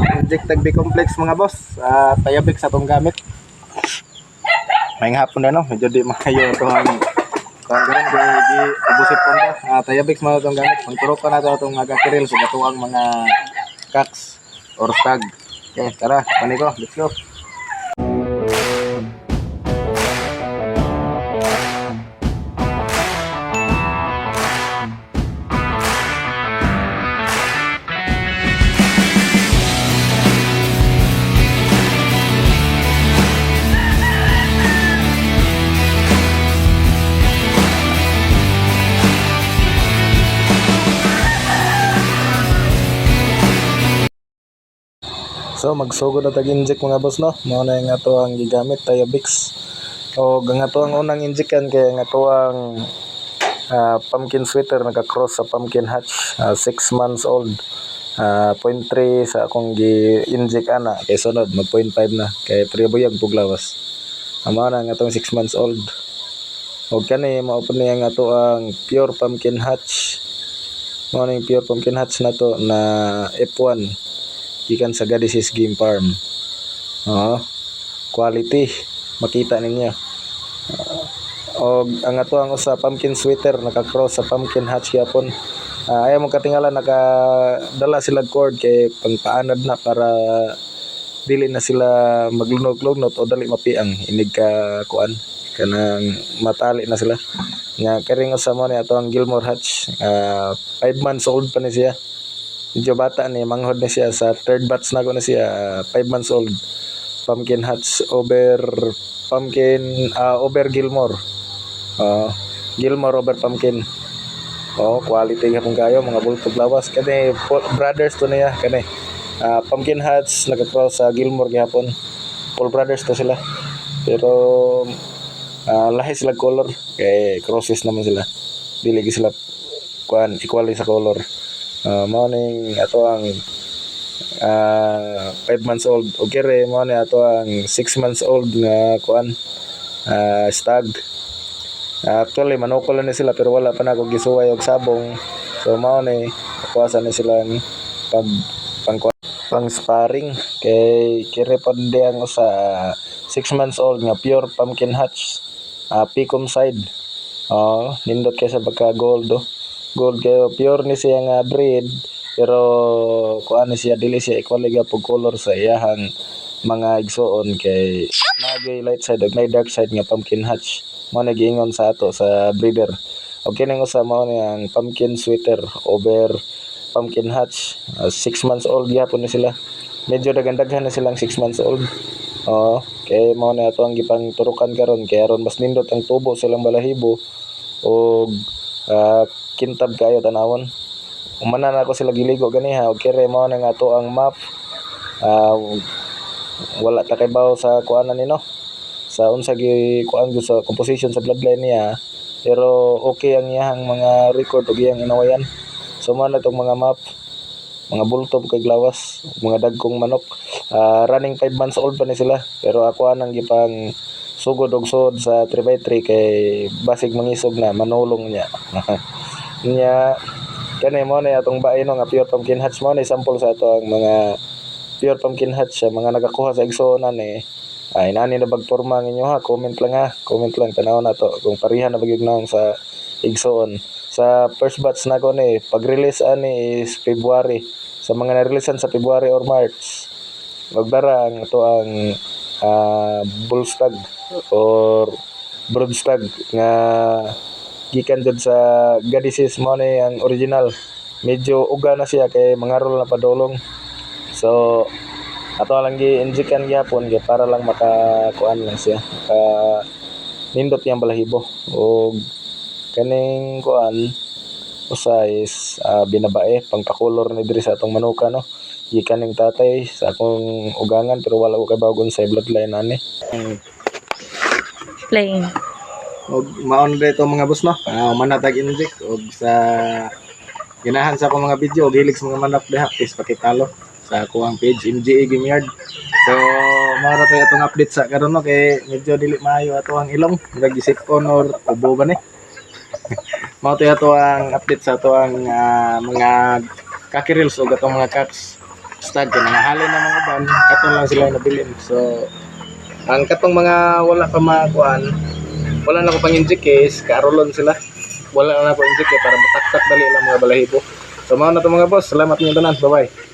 Inject tag B-complex mga boss. Tayabik sa itong gamit. May hapon na no, medyo di makayo ito ang ganun kung i-ubusit po ito. Tayabik sa mga itong gamit. Pagturok pa na ito itong agakiril sa gatuang mga cocks or stag. Okay, tara, paniko, let's go. So magsugod na tag-inject mga boss no. Mao na nga to ang gigamit Tayabix. O nga to ang unang injekan kay nga to ang pumpkin sweater naka-cross sa pumpkin hatch, 6 months old. 0.3 sa akong gi-inject ana kay sunod mag 0.5 na kay pribuyag puglawas. Amo na nga tong 6 months old. Og kani mao pa niya nga to ang pure pumpkin hatch. Mao na yung pure pumpkin hatch na to na F1 gikan sa Gadisis Game Farm. Quality makita ninyo. Og ang ato ang usa pumpkin sweater naka-cross sa pumpkin hatch yapon. Ayaw mo katingala nakadala sila cord kay pangpaanad na para dili na sila maglunog-lugnot o dali mapiang inig ka kuan kanang matali na sila. Nga karing usa mo ni ato ang Gilmore hatch. 5 months old pa ni siya. Medyo bata ni manghod na siya sa third batch na ko na siya, 5 months old. Pumpkin hatch over Gilmore. Gilmore over pumpkin. Quality gapon kayo mga bultog lawas kani brothers to niya kani. Pumpkin hatch naka-cross sa Gilmore gihapon. Full brothers to sila. Pero lahi sila color kay crosses naman sila. Dili sila kuan equal sa color. Mao ning ato ang 5 months old. Okay re mao ni ato ang 6 months old nga kuan stag. Actually manukol na sila pero wala pa na ako gisuway og sabong. So mao ni kuwasan ni sila ni pang sparring kay kire pod ang usa 6 months old nga pure pumpkin hatch. Picom side. Nindot kay sa pagka gold gold kayo pure ni siya nga breed pero kuan ni siya dili siya equal ga pug color sa iyahang mga igsoon kay nagay light side ug may dark side nga pumpkin hatch mo nagiingon sa ato sa breeder. Okay ning usa mao ni ang pumpkin sweater over pumpkin hatch. 6 months old gyapon ni sila. Medyo daghan-daghan na silang 6 months old. Kay mao na ato ang gipang turukan karon kay aron mas nindot ang tubo silang balahibo og kintab kayo tanawon. Umanan ako sila giligo ganiha og kire mao na nga to ang map. Wala ta kay baw sa kuanan ni no. Sa unsa gi kuan sa composition sa bloodline niya pero okay ang iyang mga record ug iyang inawayan. So man natong mga map mga bultob kay glawas mga dagkong manok. Running 5 months old pa ni sila pero ako anang gipang sugod og sod sa 3x3 kay basig mangisog na manulong niya. Nya kani mo na atong bae no nga pure pumpkin hatch mo ni sample sa ato ang mga pure pumpkin hatch mga nagakuha sa igsoonan ay nani na bagporma ninyo ha, comment lang tanaw na to kung parihan na bagyog naong sa igsoon. Sa first batch na ko ni pag-release ani is February. Sa mga na-releasean sa February or March magdara ang ito ang bull stag or brood stag nga gikan jud sa Gadisis mo ni ang original. Medyo uga na siya kay mangarol na padulong. So ato lang gi-injekan gyapon kay para lang makakuan lang siya. Nindot yang balahibo og kaning kuan usa is binabae pangpakulor ni diri sa atong manuka no. Gikan ning tatay sa akong ugangan pero wala ko kay bawgon sa bloodline ani. Plain. Og maon dito mga boss no. Manatag inject og sa ginahan sa akong mga video og hilig sa mga manok diha please pakitalo sa akong page MGA Game Yard. So mao ra tay atong update sa karon no kay medyo dili maayo ato ang ilong nagisipon or ubo ba ni. Mao tay ato ang update sa ato ang mga kakirils o atong mga cats. stud kay nangahalin na mga ban katon lang sila nabilin. So ang katong mga wala pa makuan, wala na ko pang inject case, kaarolon sila. Wala na ko inject para mataktak dali lang mga balahibo. So mao na to mga boss, salamat niyo tanan. Bye bye.